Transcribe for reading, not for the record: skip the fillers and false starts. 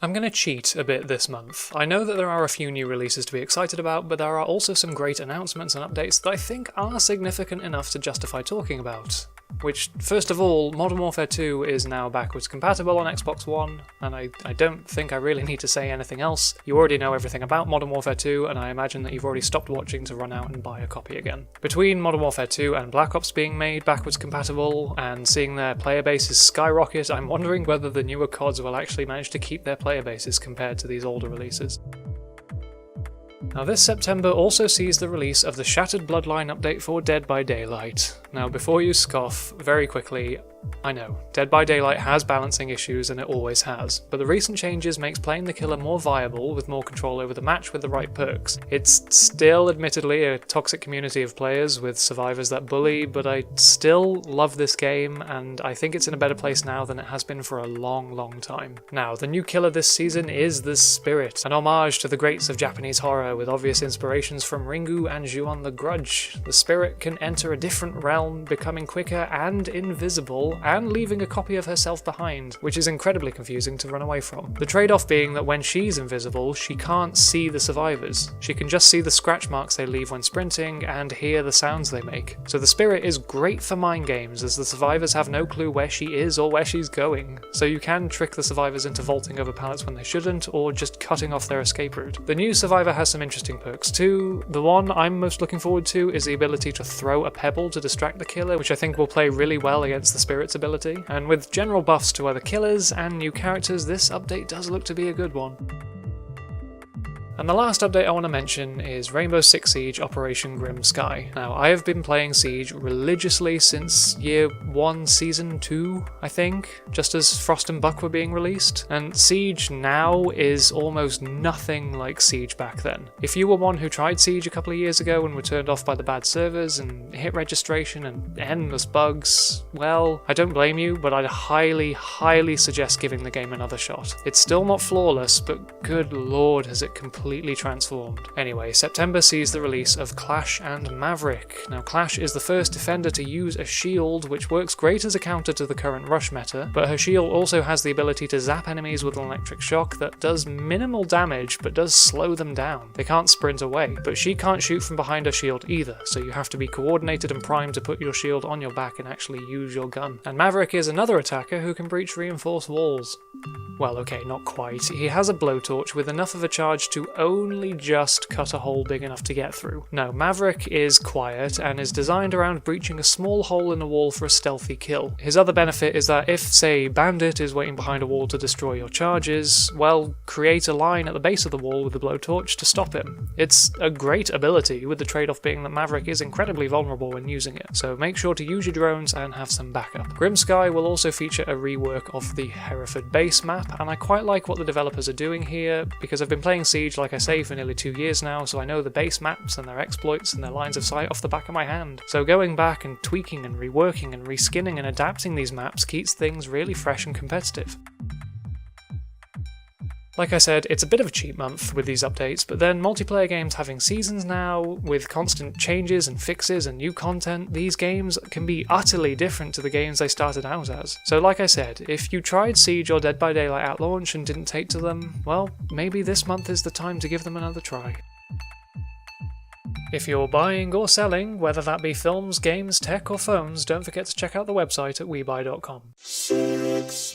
I'm going to cheat a bit this month. I know that there are a few new releases to be excited about, but there are also some great announcements and updates that I think are significant enough to justify talking about. Which, first of all, Modern Warfare 2 is now backwards compatible on Xbox One, and I don't think I really need to say anything else. You already know everything about Modern Warfare 2, and I imagine that you've already stopped watching to run out and buy a copy again. Between Modern Warfare 2 and Black Ops being made backwards compatible, and seeing their player bases skyrocket, I'm wondering whether the newer CODs will actually manage to keep their player bases compared to these older releases. Now this September also sees the release of the Shattered Bloodline update for Dead by Daylight. Now before you scoff, very quickly, I know, Dead by Daylight has balancing issues and it always has, but the recent changes makes playing the killer more viable with more control over the match with the right perks. It's still admittedly a toxic community of players with survivors that bully, but I still love this game and I think it's in a better place now than it has been for a long time. Now, the new killer this season is the Spirit, an homage to the greats of Japanese horror with obvious inspirations from Ringu and Ju-on the Grudge. The Spirit can enter a different realm, becoming quicker and invisible, and leaving a copy of herself behind, which is incredibly confusing to run away from. The trade-off being that when she's invisible, she can't see the survivors. She can just see the scratch marks they leave when sprinting and hear the sounds they make. So the Spirit is great for mind games, as the survivors have no clue where she is or where she's going, so you can trick the survivors into vaulting over pallets when they shouldn't, or just cutting off their escape route. The new Survivor has some interesting perks too. The one I'm most looking forward to is the ability to throw a pebble to distract the killer, which I think will play really well against the Spirit's ability, and with general buffs to other killers and new characters, this update does look to be a good one. And the last update I want to mention is Rainbow Six Siege Operation Grim Sky. Now, I have been playing Siege religiously since Year 1 Season 2, I think, just as Frost and Buck were being released, and Siege now is almost nothing like Siege back then. If you were one who tried Siege a couple of years ago and were turned off by the bad servers and hit registration and endless bugs, well, I don't blame you, but I'd highly suggest giving the game another shot. It's still not flawless, but good lord has it completely transformed. Anyway, September sees the release of Clash and Maverick. Now Clash is the first defender to use a shield, which works great as a counter to the current rush meta, but her shield also has the ability to zap enemies with an electric shock that does minimal damage but does slow them down. They can't sprint away, but she can't shoot from behind her shield either, so you have to be coordinated and primed to put your shield on your back and actually use your gun. And Maverick is another attacker who can breach reinforced walls. Well, okay, not quite. He has a blowtorch with enough of a charge to only just cut a hole big enough to get through. No, Maverick is quiet and is designed around breaching a small hole in the wall for a stealthy kill. His other benefit is that if, say, Bandit is waiting behind a wall to destroy your charges, well, create a line at the base of the wall with the blowtorch to stop him. It's a great ability, with the trade-off being that Maverick is incredibly vulnerable when using it, so make sure to use your drones and have some backup. Grim Sky will also feature a rework of the Hereford base map, and I quite like what the developers are doing here, because I've been playing Siege, like I say, for nearly 2 years now, so I know the base maps and their exploits and their lines of sight off the back of my hand. So going back and tweaking and reworking and reskinning and adapting these maps keeps things really fresh and competitive. Like I said, it's a bit of a cheap month with these updates, but then multiplayer games having seasons now, with constant changes and fixes and new content, these games can be utterly different to the games they started out as. So like I said, if you tried Siege or Dead by Daylight at launch and didn't take to them, well, maybe this month is the time to give them another try. If you're buying or selling, whether that be films, games, tech or phones, don't forget to check out the website at webuy.com.